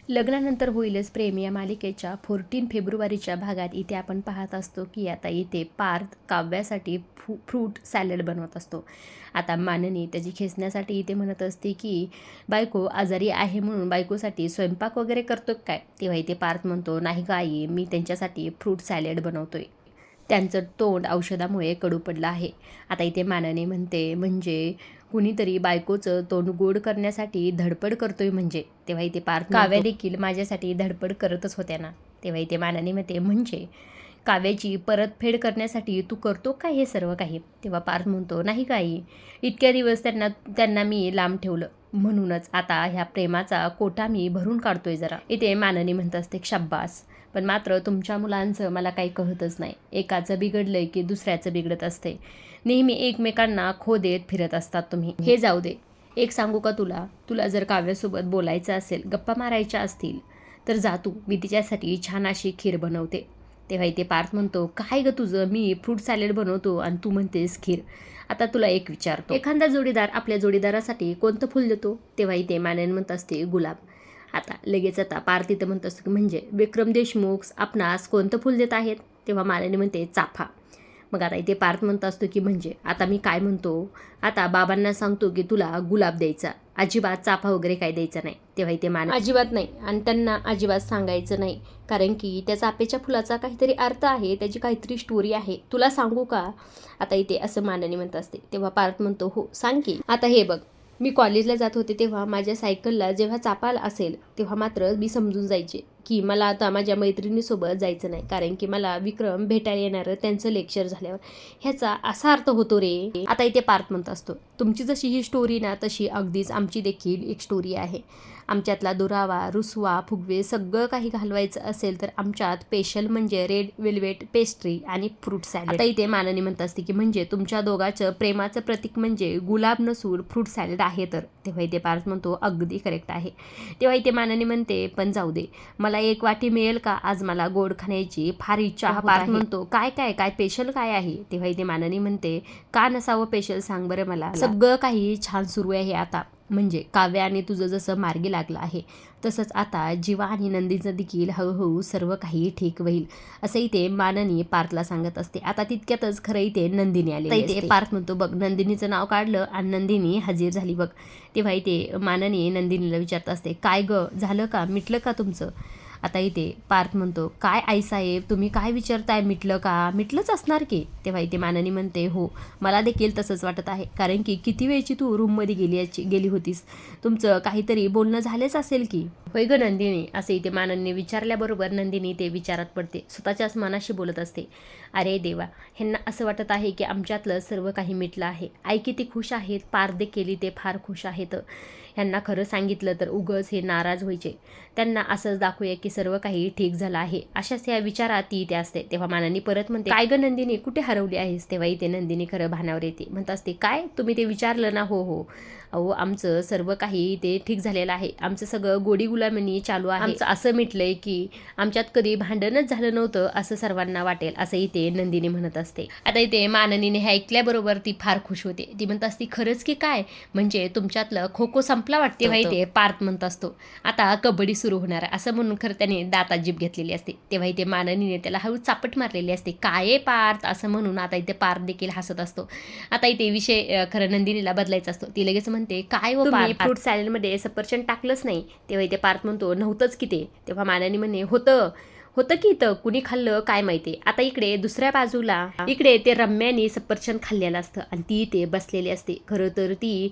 लग्नानंतर होईलच प्रेम या मालिकेच्या 14 फेब्रुवारीच्या भागात इथे आपण पाहत असतो की आता इथे पार्थ काव्यासाठी फ्रूट सॅलड बनवत असतो. आता माननी त्याची खेचण्यासाठी इथे म्हणत असते की बायको आजारी आहे म्हणून बायकोसाठी स्वयंपाक वगैरे करतो काय. तेव्हा इथे पार्थ म्हणतो, नाही का आई, मी त्यांच्यासाठी फ्रूट सॅलड बनवतोय. त्यांचं तोंड औषधामुळे कडू पडलं आहे. आता इथे माननी म्हणते, म्हणजे कुणीतरी बायकोचं तोंड गोड करण्यासाठी धडपड करतोय म्हणजे. तेव्हा इथे पार्थ काव्या देखील माझ्यासाठी धडपड करतच होत्या ना. तेव्हा इथे माननी म्हणते, म्हणजे काव्याची परतफेड करण्यासाठी तू करतो काय हे सर्व काही. तेव्हा पार्थ म्हणतो, नाही काही, इतक्या दिवस त्यांना मी लांब ठेवलं म्हणूनच आता ह्या प्रेमाचा कोटा मी भरून काढतोय जरा. इथे माननी म्हणत असते, शाब्बास, पण मात्र तुमच्या मुलांचं मला काही कळतच नाही. एकाचं बिघडलंय की दुसऱ्याचं बिघडत असते. नेहमी एकमेकांना खो देत फिरत असतात तुम्ही. हे जाऊ दे, एक सांगू का तुला जर काव्यासोबत बोलायचं असेल, गप्पा मारायच्या असतील तर जा तू, मी तिच्यासाठी छान अशी खीर बनवते. तेव्हा इथे पार्थ म्हणतो, काय ग तुझं, मी फ्रूट सॅलड बनवतो आणि तू म्हणतेस खीर. आता तुला एक विचारतो, एखादा जोडीदार आपल्या जोडीदारासाठी कोणतं फुल देतो. तेव्हा इथे मानन म्हणत असते, गुलाब. आता पार्थ इथं म्हणत असतो, म्हणजे विक्रम देशमुख आपणास कोणतं फुल देत आहेत. तेव्हा माननी म्हणते, चाफा. मग आता इथे पार्थ म्हणत असतो की म्हणजे आता मी काय म्हणतो, आता बाबांना सांगतो की तुला गुलाब द्यायचा, अजिबात चाफा वगैरे काय द्यायचा नाही. तेव्हा इथे अजिबात नाही, आणि त्यांना अजिबात सांगायचं नाही, कारण की त्या चाफेच्या फुलाचा काहीतरी अर्थ आहे, त्याची काहीतरी स्टोरी आहे, तुला सांगू का. आता इथे असं माननी म्हणत असते. तेव्हा पार्थ म्हणतो, हो सांग की. आता हे बघ, मी कॉलेजला जात होते तेव्हा माझ्या सायकलला जेव्हा चापाल असेल तेव्हा मात्र मी समजून जायचे की मला आता माझ्या मैत्रिणीसोबत जायचं नाही, कारण की मला विक्रम भेटायला येणारं त्यांचं लेक्चर झाल्यावर. ह्याचा असा अर्थ होतो रे. आता इथे पार्थ म्हणत असतो, तुमची जशी ही स्टोरी ना तशी अगदीच आमची देखील एक स्टोरी आहे. आमच्यातला दुरावा, रुसवा, फुगवे सगळं काही घालवायचं असेल तर आमच्यात स्पेशल म्हणजे रेड वेल्वेट पेस्ट्री आणि फ्रूट सॅलड. आता इथे माननी म्हणत असते की म्हणजे तुमच्या दोघांचं प्रेमाचं प्रतीक म्हणजे गुलाब नसून फ्रूट सॅलड आहे तर. तेव्हा इथे पार्थ म्हणतो, अगदी करेक्ट आहे. तेव्हा इथे माननी म्हणते, पण जाऊ दे, मला एक वाटी मिळेल का, आज मला गोड खाण्याची फार इच्छा. पार्थ म्हणतो, काय काय काय स्पेशल काय आहे. तेव्हा इथे माननी म्हणते, का नसावं स्पेशल, सांग बरं मला. सगळं काही छान सुरू आहे आता, म्हणजे काव्य आणि तुझं जसं मार्गी लागलं आहे तसंच आता जीवा आणि नंदीचं देखील हळूहळू सर्व काही ठीक होईल, असं इथे माननी पार्थला सांगत असते. आता तितक्यातच खरं इथे नंदिनी आली. इथे पार्थ म्हणतो, बघ नंदिनीचं नाव काढलं आणि नंदिनी हजीर झाली बघ. तेव्हा इथे माननी नंदिनीला विचारत असते, काय ग, झालं का, मिटलं का तुमचं. आता इथे पार्थ म्हणतो, काय आईसाहेब तुम्ही काय विचारताय, मिटलं का, मिटलंच असणार की. तेव्हा इथे माननी म्हणते, हो मला देखील तसंच वाटत आहे, कारण की किती वेळची तू रूममध्ये गेली होतीस, तुमचं काहीतरी बोलणं झालेच असेल की. होय ग नंदिनी, असे इथे माननीने विचारल्याबरोबर नंदिनी ते विचारात पडते, स्वतःच्याच मनाशी बोलत असते. अरे देवा, ह्यांना असं वाटत आहे की आमच्यातलं सर्व काही मिटलं आहे. आई किती खुश आहेत, पार्थ देखील ते फार खुश आहेत. ह्यांना खरं सांगितलं तर उगच हे नाराज व्हायचे, त्यांना असंच दाखवूया की सर्व काही ठीक झालं आहे, अशाच या विचारात ती इथे असते. तेव्हा माननी परत म्हणते, काय ग नंदिनी, कुठे हरवली आहेस. तेव्हा इथे नंदिनी खरं भानावर येते, म्हणत असते, काय तुम्ही ते विचारलं ना. हो हो, अहो आमचं सर्व काही ते ठीक झालेलं आहे, आमचं सगळं गोडी गुलामनी चालू आहे, आमचं असं मिटलंय की आमच्यात कधी भांडणच झालं नव्हतं असं सर्वांना वाटेल, असं इथे नंदिनी म्हणत असते. आता इथे माननीने हे ऐकल्याबरोबर ती फार खुश होते. ती म्हणत असते, खरंच की काय, म्हणजे तुमच्यातलं खो खो संपला वाटते. इथे पार्थ म्हणत असतो, आता कबड्डी सुरू होणार आहे, असं म्हणून खरं त्याने दातात जीभ घेतलेली असते. तेव्हा इथे माननीने त्याला हळू चापट मारलेली असते, काय पार्थ, असं म्हणून आता इथे पार्थ देखील हसत असतो. आता इथे विषय खरं नंदिनीला बदलायचा असतो. ती लगेच म्हणते, काय हो पार्थ, फ्रूट सॅलडमध्ये सफरचंद टाकलंच नाही. तेव्हा इथे पार्थ म्हणतो, नव्हतंच की ते. तेव्हा माननी म्हणे, होतं की इथं, कुणी खाल्लं काय माहिती. आता इकडे दुसऱ्या बाजूला इकडे ते रम्याने सफरचंद खाल्लेलं असतं आणि ती ते बसलेली असते. खरं तर ती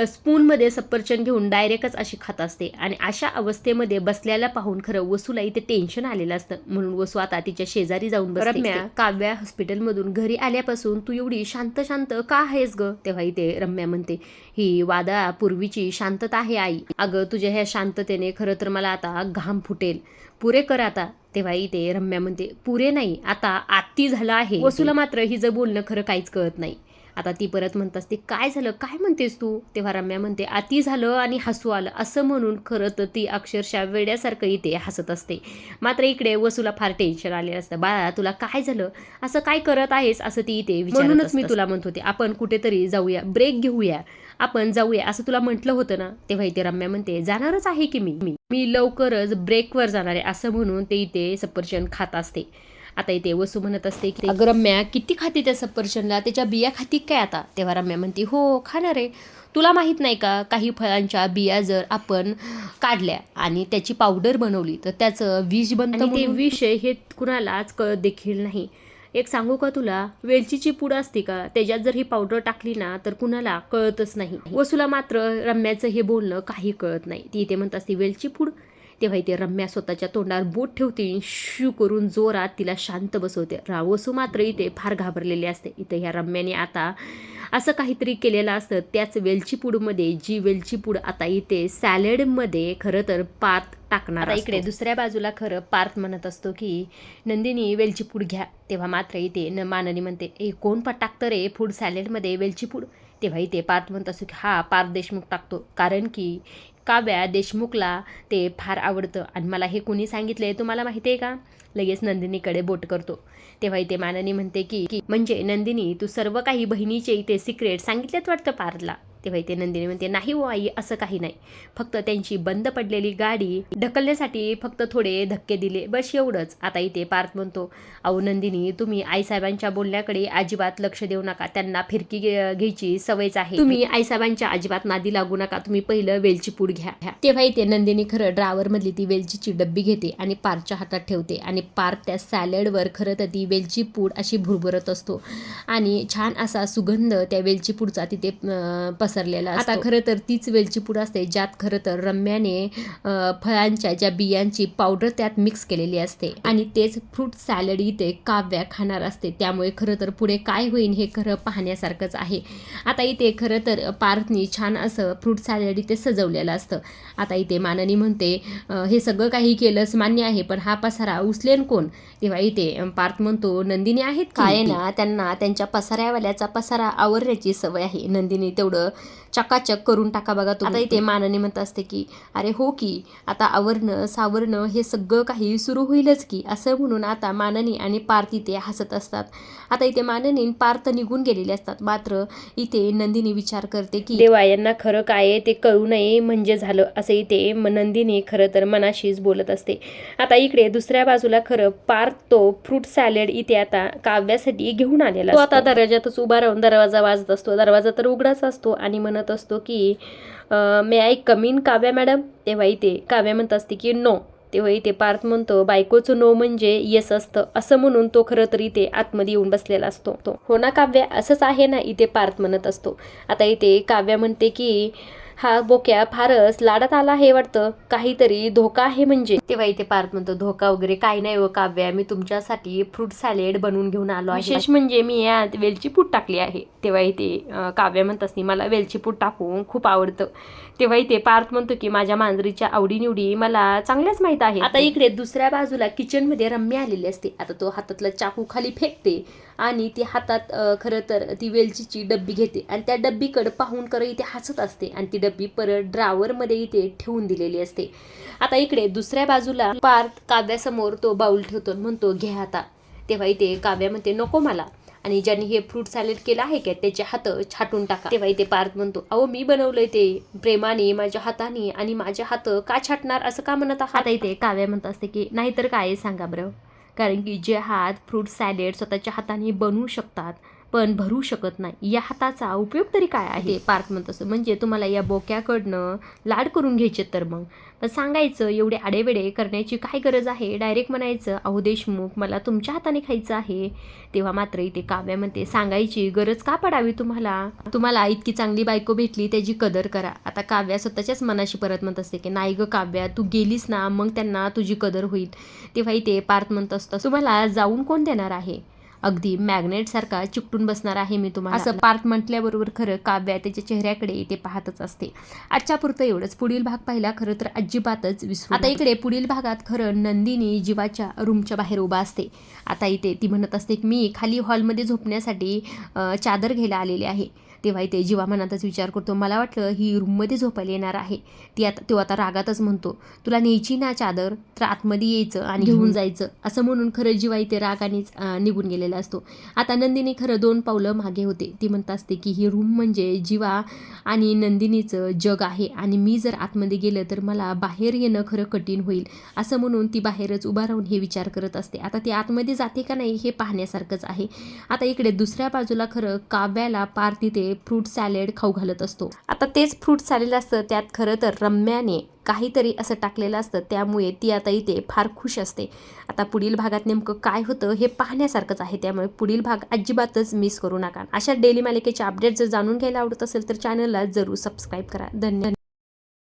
स्पूनमध्ये सफरचंद घेऊन डायरेक्टच अशी खात असते आणि अशा अवस्थेमध्ये बसल्याला पाहून खरं वसूला इथे टेन्शन आलेलं असतं, म्हणून वसू आता तिच्या शेजारी जाऊन बसते. रम्या, काव्या हॉस्पिटलमधून घरी आल्यापासून तू एवढी शांत शांत का आहेस ग. तेव्हा इथे रम्या म्हणते, ही वादळापूर्वीची शांतता आहे आई. अगं तुझ्या ह्या शांततेने खरं तर मला आता घाम फुटेल, पुरे कर आता. तेव्हा इथे रम्या म्हणते, पुरे नाही, आता आत्ती झालं आहे. वसूला मात्र हिचं बोलणं खरं काहीच कळत नाही आता ती परत म्हणत असते, काय झालं, काय म्हणतेस तू? तेव्हा रम्या म्हणते, अति झालं आणि हसू आलं, असं म्हणून खरं तर ती अक्षरशः वेड्यासारखं इथे हसत असते. मात्र इकडे वसूला फार टेन्शन आलेलं असतं. बाळा तुला काय झालं, असं काय करत आहेस, असं ती इथे म्हणूनच मी तुला म्हणत होते आपण कुठेतरी जाऊया, ब्रेक घेऊया, आपण जाऊया असं तुला म्हटलं होतं ना. तेव्हा इथे रम्या म्हणते, जाणारच आहे की मी लवकरच ब्रेकवर जाणार आहे, असं म्हणून ते इथे सफरचंद खात असते. आता इथे वसू म्हणत असते की अगं रम्या किती खाती त्या सफरचंदला, त्याच्या बिया खाती काय आता? तेव्हा रम्या म्हणते, हो खाणार आहे. तुला माहीत नाही का, काही फळांच्या बिया जर आपण काढल्या आणि त्याची पावडर बनवली तर त्याचं विष बनतं, आणि ते विष हे कुणालाच कळत देखील नाही. एक सांगू का तुला, वेलचीची पूड असते का, त्याच्यात जर ही पावडर टाकली ना तर कुणाला कळतच नाही. वसूला मात्र रम्याचं हे बोलणं काही कळत नाही. ती इथे म्हणत असते, वेलची पूड? तेव्हा इथे रम्या स्वतःच्या तोंडावर बोट ठेवते, शू करून जोरात तिला शांत बसवते. वसू मात्र इथे फार घाबरलेली असते. इथे ह्या रम्याने आता असं काहीतरी केलेलं असतं. त्याच वेलची पूडमध्ये, जी वेलची पूड आता इथे सॅलडमध्ये खरं तर पार्थ टाकणार. इकडे दुसऱ्या बाजूला खरं पार्थ म्हणत असतो की नंदिनी वेलची पूड घ्या. तेव्हा मात्र इथे माननी म्हणते, कोण टाकतं रे फूड सॅलडमध्ये वेलची पूड? तेव्हा इथे पार्थ म्हणत असतो की हा पार्थ देशमुख टाकतो, कारण की काव्या देशमुखला ते फार आवडतं आणि मला हे कोणी सांगितलंय तुम्हाला माहिती आहे का? लगेच नंदिनीकडे बोट करतो. तेव्हा इथे माननी म्हणते की म्हणजे नंदिनी तू सर्व काही बहिणीचे इथे सिक्रेट सांगितलेत वाटतं पार्थला. तेव्हा इथे नंदिनी म्हणते, नाही हो आई, असं काही नाही, फक्त त्यांची बंद पडलेली गाडी ढकलण्यासाठी फक्त थोडे धक्के दिले, बस एवढंच. आता इथे पार्थ म्हणतो, अहो नंदिनी तुम्ही आईसाहेबांच्या बोलण्याकडे अजिबात लक्ष देऊ नका, त्यांना फिरकी घ्यायची सवयच आहे, तुम्ही आईसाहेबांच्या अजिबात नादी लागू नका, तुम्ही पहिलं वेलची पूड घ्या. तेव्हा इथे नंदिनी खरं ड्रावर मधली ती वेलचीची डब्बी घेते आणि पार्थच्या हातात ठेवते आणि पार्थ त्या सॅलडवर खरं तर ती वेलची पूड अशी भुरभुरत असतो आणि छान असा सुगंध त्या वेलची पूडचा तिथे पसरलेला असतो. आता खरं तर तीच वेलची पूड असते ज्यात खरं तर रम्याने फळांच्या ज्या बियांची पावडर त्यात मिक्स केलेली असते आणि तेच फ्रूट सॅलड इथे काव्या खाणार असते. त्यामुळे खरं तर पुढे काय होईल हे खरं पाहण्यासारखंच आहे. आता इथे खरं तर पार्थनी छान असं फ्रूट सॅलड इथे सजवलेलं असतं. आता इथे माननी म्हणते, हे सगळं काही केलंच मान्य आहे, पण हा पसारा उचलेन कोण? तेव्हा इथे पार्थ म्हणतो, नंदिनी आहेत काय ना, त्यांना त्यांच्या पसाऱ्यावाल्याचा पसारा आवरण्याची सवय आहे. नंदिनी तेवढं चकाचक करून टाका बघा. आता इथे माननी म्हणत असते की अरे हो की, आता आवरणं सावरणं हे सगळं काही सुरू होईलच की, असं म्हणून आता माननी आणि पार्थ इथे हसत असतात. आता इथे माननी पार्थ निघून गेलेले असतात. मात्र इथे नंदिनी विचार करते की देवा, यांना खरं काय ते कळू नये म्हणजे झालं, असं इथे नंदिनी खरं तर मनाशीच बोलत असते. आता इकडे दुसऱ्या बाजूला खरं पार्थ तो फ्रूट सॅलड इथे आता काव्यासाठी घेऊन आलेला. तो आता दरवाजातच उभा राहून दरवाजा वाजत असतो. दरवाजा तर उघडाच असतो आणि म्हणत असतो की may I come in Kavya madam? तेव्हा इथे काव्या म्हणत असते की नो. तेव्हा इथे पार्थ म्हणतो, बायकोचं नो म्हणजे येस असतं, असं म्हणून तो खरं तर इथे आतमध्ये येऊन बसलेला असतो. हो ना काव्या, असंच आहे ना? इथे पार्थ म्हणत असतो. आता इथे काव्या म्हणते की हा बोक्या फारच लाडात आला हे वाटतं, काहीतरी धोका आहे म्हणजे. तेव्हा इथे पार्थ म्हणतो, धोका वगैरे काही नाही हो काव्या, मी तुमच्यासाठी फ्रूट सॅलेड बनवून घेऊन आलो आहे, विशेष म्हणजे मी यात वेलची पूड टाकली आहे. तेव्हा इथे काव्या म्हणत असते, मला वेलची पूड टाकून खूप आवडतं. तेव्हा इथे पार्थ म्हणतो की माझ्या मांजरीच्या आवडीनिवडी मला चांगल्याच माहित आहे. आता इकडे दुसऱ्या बाजूला किचनमध्ये रम्या आलेली असते. आता तो हातातला चाकू खाली फेकते आणि ती हातात खरं तर ती वेलचीची डब्बी घेते आणि त्या डब्बीकडे पाहून खरं इथे हसत असते आणि ती डब्बी परत ड्रावरमध्ये इथे ठेवून दिलेली असते. आता इकडे दुसऱ्या बाजूला पार्थ काव्यासमोर तो बाउल ठेवतो, म्हणतो घे आता. तेव्हा इथे काव्या म्हणते नको मला, आणि ज्यांनी हे फ्रूट सॅलेड केलं आहे का त्याचे हात छाटून टाका. तेव्हा इथे पार्थ म्हणतो, अहो मी बनवलंय ते प्रेमाने माझ्या हाताने, आणि माझे हात का छाटणार असं का म्हणत आहात? आता इथे काव्या म्हणत असते की नाहीतर काय सांगा बरं, कारण की जे हात फ्रूट सॅलेड स्वतःच्या हाताने बनवू शकतात पण भरू शकत नाही, या हाताचा उपयोग तरी काय आहे? पार्थ म्हणत असं, म्हणजे तुम्हाला या बोक्याकडनं लाड करून घ्यायचे तर मग पण सांगायचं, एवढे आडेवेडे करण्याची काय गरज आहे? डायरेक्ट म्हणायचं, अहो देशमुख मला तुमच्या हाताने खायचं आहे. तेव्हा मात्र इथे काव्या म्हणते, सांगायची गरज का पडावी तुम्हाला? तुम्हाला इतकी चांगली बायको भेटली, त्याची कदर करा. आता काव्या स्वतःच्याच मनाशी परत म्हणत असते की नाही ग काव्या, तू गेलीस ना मग त्यांना तुझी कदर होईल. तेव्हा इथे पार्थ म्हणत असतं, तुम्हाला जाऊन कोण देणार आहे? अगदी मॅग्नेटसारखा चिकटून बसणार आहे मी तुम्हाला, असं पार्थ म्हटल्याबरोबर खरं काव्या त्याच्या चेहऱ्याकडे इथे पाहतच असते. आजच्या पुरतं एवढंच. पुढील भाग पाहिला खरं तर अजिबातच विसरू. आता इकडे पुढील भागात खरं नंदिनी जीवाच्या रूमच्या बाहेर उभा असते. आता इथे ती म्हणत असते की मी खाली हॉलमध्ये झोपण्यासाठी चादर घ्यायला आलेली आहे. तेव्हा इथे जीवा मनातच विचार करतो, मला वाटलं ही रूममध्ये झोपायला येणार आहे. तो आता रागातच म्हणतो, तुला न्यायची ना चादर तर आतमध्ये यायचं आणि घेऊन जायचं, असं म्हणून खरं जीवा इथे रागानेच निघून गेलेला असतो. आता नंदिनी खरं 2 पावलं मागे होते. ती म्हणत असते की ही रूम म्हणजे जीवा आणि नंदिनीचं जग आहे आणि मी जर आतमध्ये गेलं तर मला बाहेर येणं खरं कठीण होईल, असं म्हणून ती बाहेरच उभा राहून हे विचार करत असते. आता ती आतमध्ये जाते का नाही हे पाहण्यासारखंच आहे. आता इकडे दुसऱ्या बाजूला खरं काव्याला पार्थ तिथे फ्रूट सॅलेड खाऊ घालत असतो. आता तेच फ्रूट सॅलेड असतं, त्यात खरं तर रम्याने काहीतरी असं टाकलेलं असतं, त्यामुळे ती आता इथे फार खुश असते. आता पुढील भागात नेमकं काय होतं हे पाहण्यासारखंच आहे, त्यामुळे पुढील भाग अजिबातच मिस करू नका. अशा डेली मालिकेचे अपडेट जर जाणून घ्यायला आवडत असेल तर चॅनलला जरूर सबस्क्राईब करा. धन्यवाद.